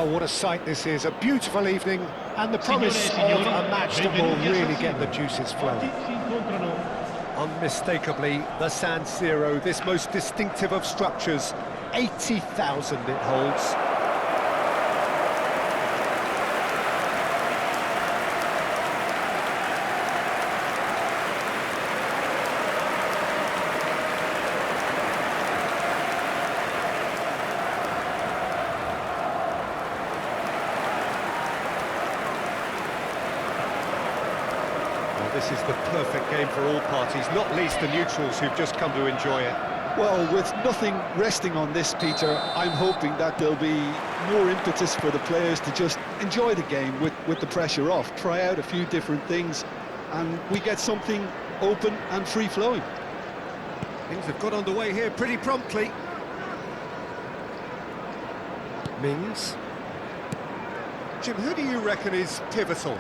Well, what a sight this is, a beautiful evening, and the promise of a match that will really get the juices flowing. Unmistakably, the San Siro, this most distinctive of structures, 80,000 it holds. This is the perfect game for all parties, not least the neutrals who've just come to enjoy it. Well, with nothing resting on this, Peter, I'm hoping that there'll be more impetus for the players to just enjoy the game with the pressure off, try out a few different things, and we get something open and free-flowing. Things have got underway here pretty promptly. Mings. Jim, who do you reckon is pivotal?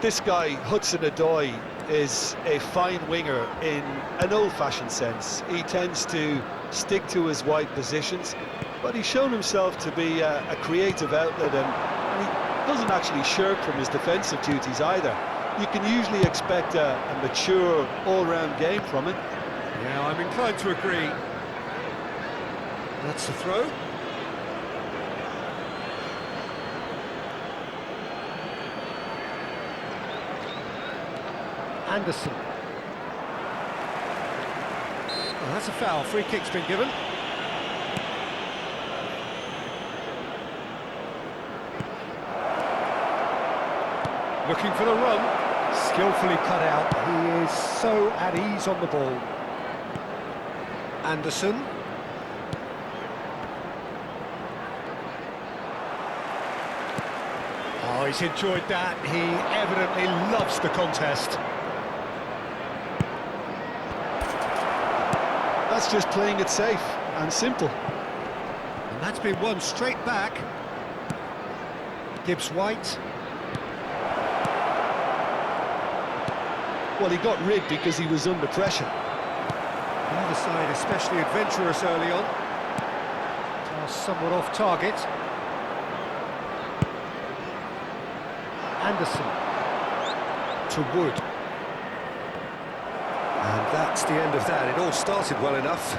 This guy, Hudson-Odoi, is a fine winger in an old-fashioned sense. He tends to stick to his wide positions, but he's shown himself to be a creative outlet, and he doesn't actually shirk from his defensive duties either. You can usually expect a mature, all-round game from him. Yeah, I'm inclined to agree. That's the throw. Anderson. Oh, that's a foul. Free kick's been given. Looking for the run. Skillfully cut out. He is so at ease on the ball. Anderson. Oh, he's enjoyed that. He evidently loves the contest. That's just playing it safe and simple. And that's been won straight back. Gibbs-White. Well, he got rid because he was under pressure. The other side especially adventurous early on. Pass somewhat off target. Anderson. To Wood. And that's the end of that. It all started well enough.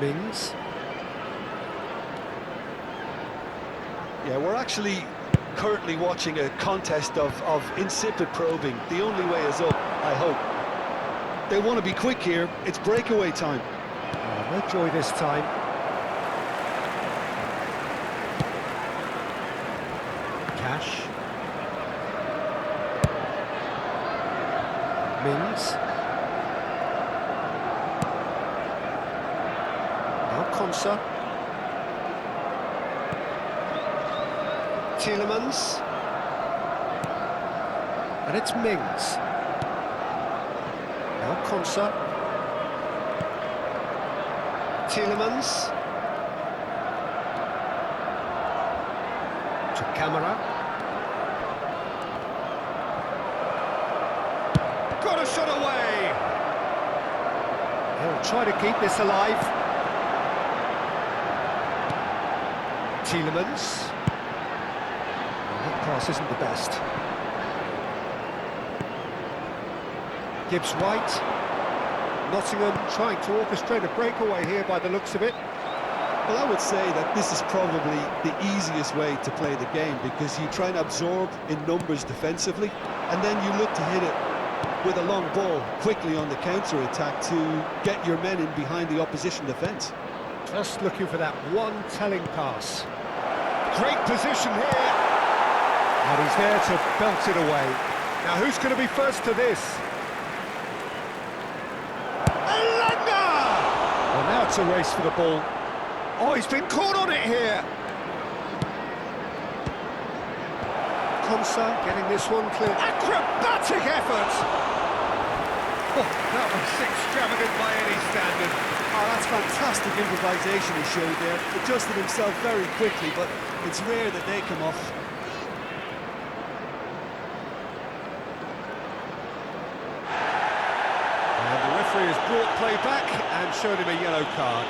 Mings. Yeah, we're actually currently watching a contest of insipid probing. The only way is up, I hope. They want to be quick here. It's breakaway time. Oh, no joy this time. Cash. Mings. Now Konsa. Tielemans. And it's Mings. Now Konsa. Tielemans. To Camera. Got a shot away! He'll try to keep this alive. Tielemans. That pass isn't the best. Gibbs-White. Nottingham trying to orchestrate a breakaway here by the looks of it. Well, I would say that this is probably the easiest way to play the game, because you try and absorb in numbers defensively, and then you look to hit it with a long ball quickly on the counter-attack to get your men in behind the opposition defence. Just looking for that one telling pass. Great position here. And he's there to belt it away. Now who's going to be first to this? Elanga! Well, now it's a race for the ball. Oh, he's been caught on it here. Konsa getting this one clear. Acrobatic effort! Oh, that was extravagant by any standard. Oh, that's fantastic improvisation he showed there. Adjusted himself very quickly, but it's rare that they come off. And the referee has brought play back and shown him a yellow card.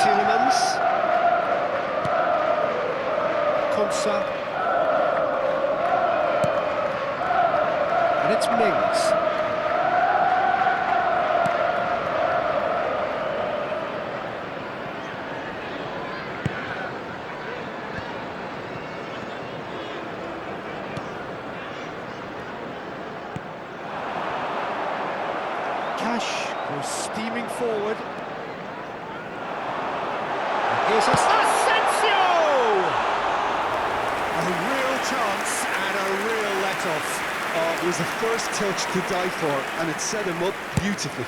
Tielemans. Konsa. And it's Mings. Cash goes steaming forward. And here's Asensio! A real chance and a real let-off. Oh, it was the first touch to die for, and it set him up beautifully.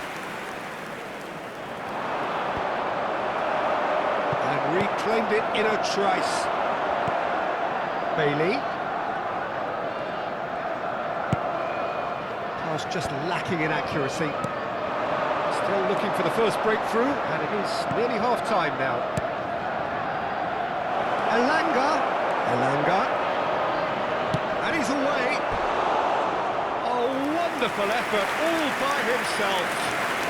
And reclaimed it in a trice. Bailey. Pass just lacking in accuracy. Still looking for the first breakthrough, and it is nearly half-time now. Elanga. And he's away. A wonderful effort, all by himself.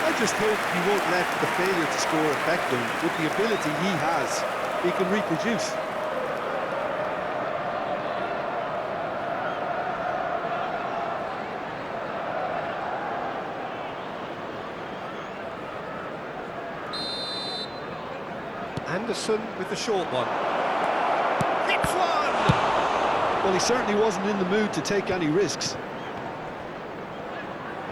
I just hope he won't let the failure to score affect him. With the ability he has, he can reproduce. Anderson with the short one. Hits one! Well, he certainly wasn't in the mood to take any risks.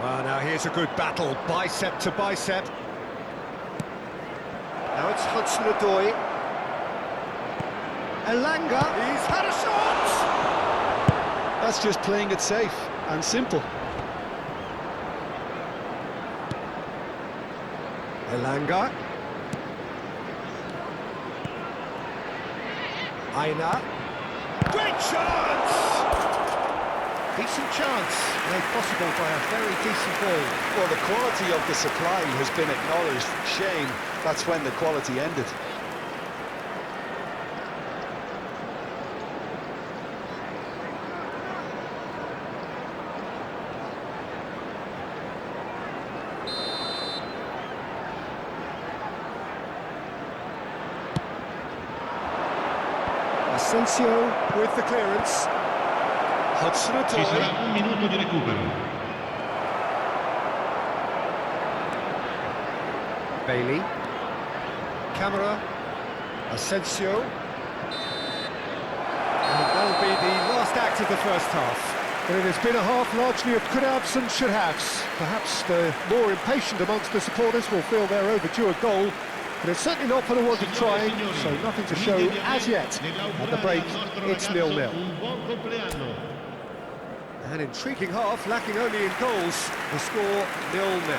Well, now here's a good battle, bicep to bicep. Now it's Hudson-Odoi. Elanga, he's had a shot! That's just playing it safe and simple. Elanga. Aina. Great chance! Decent chance, made possible by a very decent ball. Well, the quality of the supply has been acknowledged. Shame, that's when the quality ended. Asensio with the clearance. Ci Hudson-Odoi. sarà un minuto di recupero. Bailey. Camera. Asensio. And that'll be the last act of the first half. But it has been a half largely of could-haves and should-haves. Perhaps the more impatient amongst the supporters will feel they're overdue a goal. But it's certainly not for the want of trying, so nothing to show as yet. At the break, it's 0-0. An intriguing half, lacking only in goals. The score 0-0.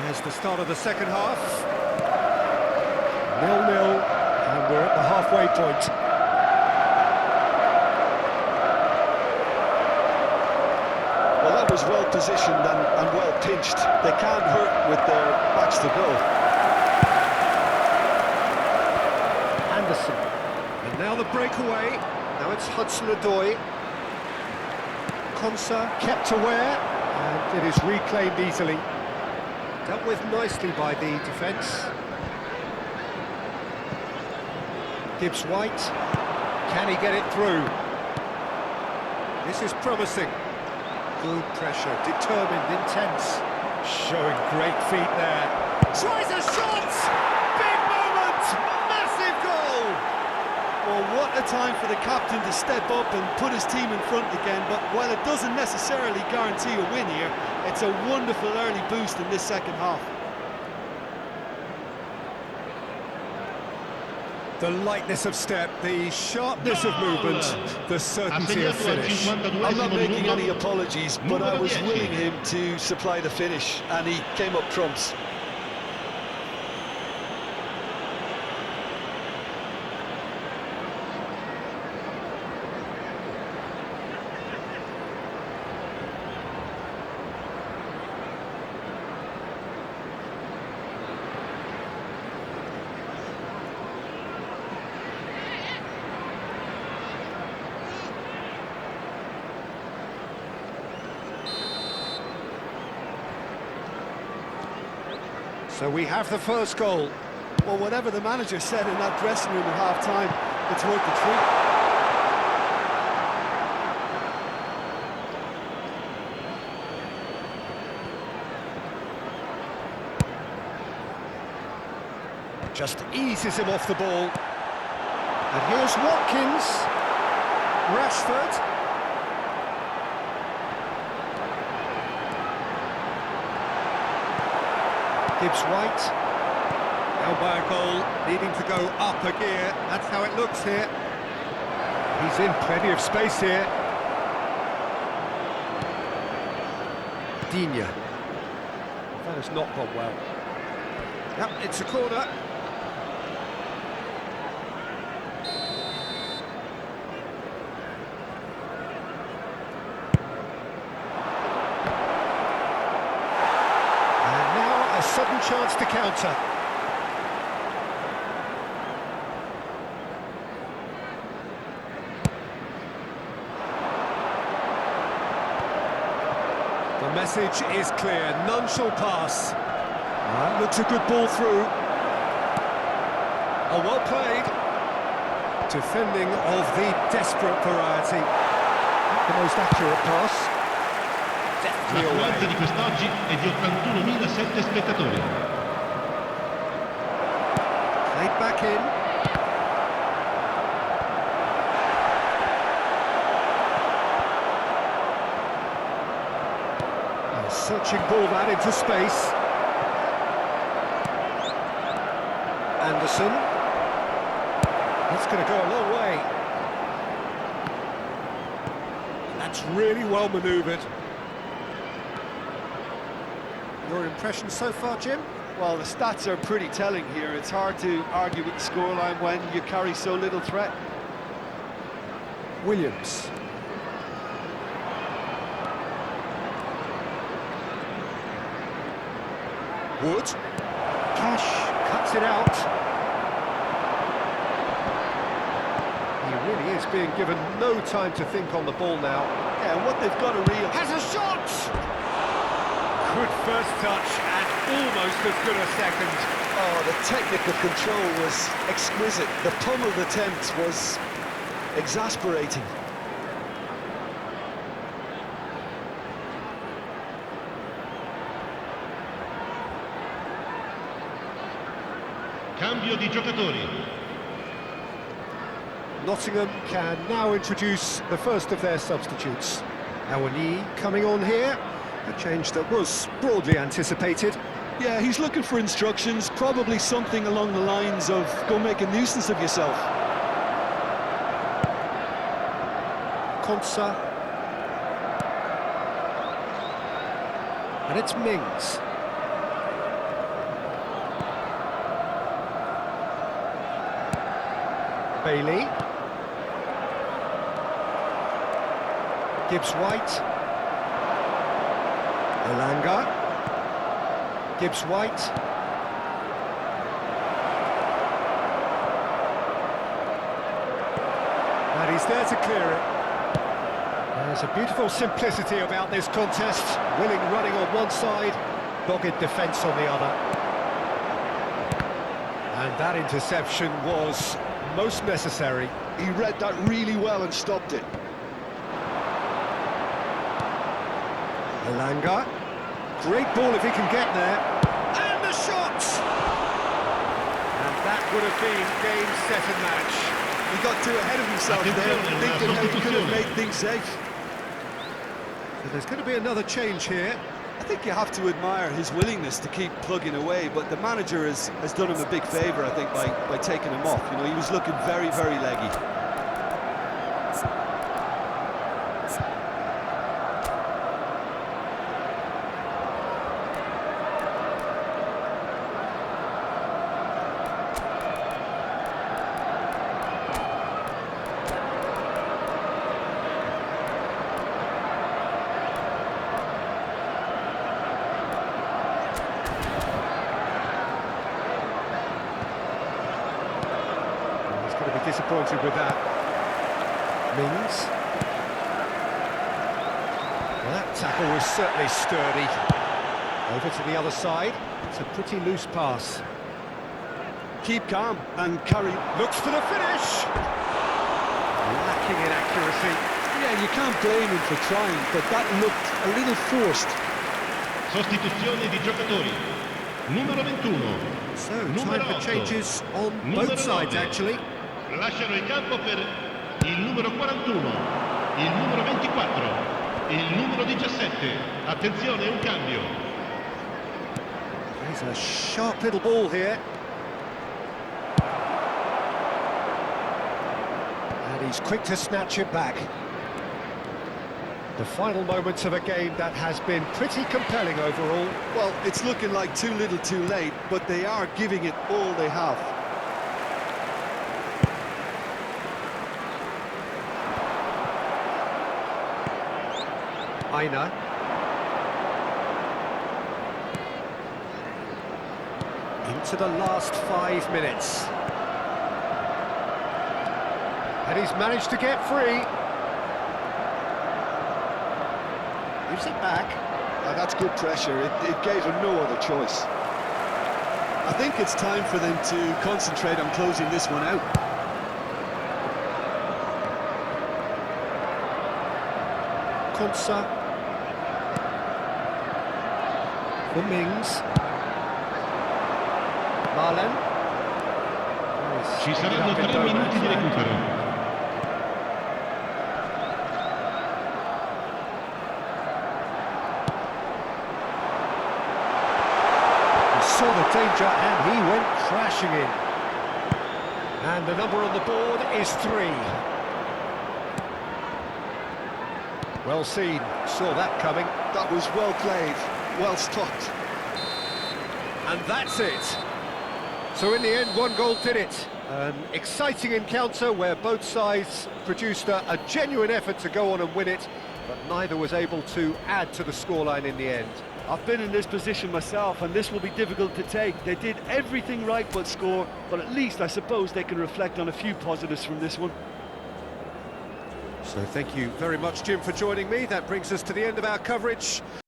There's the start of the second half. 0-0, and we're at the halfway point. Well, that was well positioned and well pinched. They can't hurt with their backs to goal. Anderson. And now the breakaway. Now it's Hudson-Odoi. Konsa kept aware, and it is reclaimed easily. Dealt with nicely by the defence. Gibbs-White. Can he get it through? This is promising. Good pressure, determined, intense. Showing great feet there. Tries a shot! Big moment! Massive goal! Well, what a time for the captain to step up and put his team in front again. But while it doesn't necessarily guarantee a win here, it's a wonderful early boost in this second half. The lightness of step, the sharpness of movement, the certainty of finish. I'm not making any apologies, but I was willing him to supply the finish, and he came up trumps. So we have the first goal. Well, whatever the manager said in that dressing room at half-time, it's worth the treat. Just eases him off the ball. And here's Watkins. Rashford. Gibbs White. Now by a goal, needing to go up a gear. That's how it looks here. He's in plenty of space here. Digne. That has not gone well. Yep, it's a corner. A sudden chance to counter. The message is clear, none shall pass. That looks a good ball through. Oh, well played. Defending of the desperate variety. Not the most accurate pass. L'affluenza di quest'oggi è di 81.007 spettatori. Played back in. A searching ball that into space. Anderson. That's going to go a long way. That's really well manoeuvred. Your impression so far, Jim? Well, the stats are pretty telling here. It's hard to argue with the scoreline when you carry so little threat. Williams. Wood. Cash cuts it out. He really is being given no time to think on the ball now. Yeah, and what they've got to realize... Has a shot! Good first touch and almost as good a second. Oh, the technical control was exquisite. The pummeled attempt was exasperating. Cambio di giocatori. Nottingham can now introduce the first of their substitutes. Awani coming on here. A change that was broadly anticipated. Yeah, he's looking for instructions, probably something along the lines of go make a nuisance of yourself. Konsa. And it's Mings. Bailey. Gibbs White. Elanga. Gibbs White. And he's there to clear it. There's a beautiful simplicity about this contest. Willing running on one side, dogged defence on the other. And that interception was most necessary. He read that really well and stopped it. Elanga. Great ball if he can get there. And the shot! And that would have been game, set and match. He got too ahead of himself there, thinking how he could have made things safe. So there's going to be another change here. I think you have to admire his willingness to keep plugging away, but the manager has done him a big favour, I think, by taking him off. You know, he was looking very, very leggy. Disappointed with that. Mings. Well, that tackle was certainly sturdy. Over to the other side. It's a pretty loose pass. Keep calm and carry. Looks for the finish! Lacking in accuracy. Yeah, you can't blame him for trying, but that looked a little forced. Sostituzione di giocatori. Numero 21. So, Numero time for 8. changes on Numero both sides, 9. actually. Lasciano il campo per il numero 41, il numero 24, il numero 17. Attenzione, un cambio. There's a sharp little ball here. And he's quick to snatch it back. The final moments of a game that has been pretty compelling overall. Well, it's looking like too little too late, but they are giving it all they have. Aina. Into the last 5 minutes. And he's managed to get free. Gives it back. That's good pressure. It gave him no other choice. I think it's time for them to concentrate on closing this one out. Kunsa. For Mings. Marlen. Ci saranno 3 minuti di recupero. Saw the danger and he went crashing in. And the number on the board is 3. Well seen, saw that coming. That was well played, well stopped. And that's it. So in the end, 1 goal did it. An exciting encounter where both sides produced a genuine effort to go on and win it, but neither was able to add to the scoreline in the end. I've been in this position myself, and this will be difficult to take. They did everything right but score, but at least I suppose they can reflect on a few positives from this one. So thank you very much, Jim, for joining me. That brings us to the end of our coverage.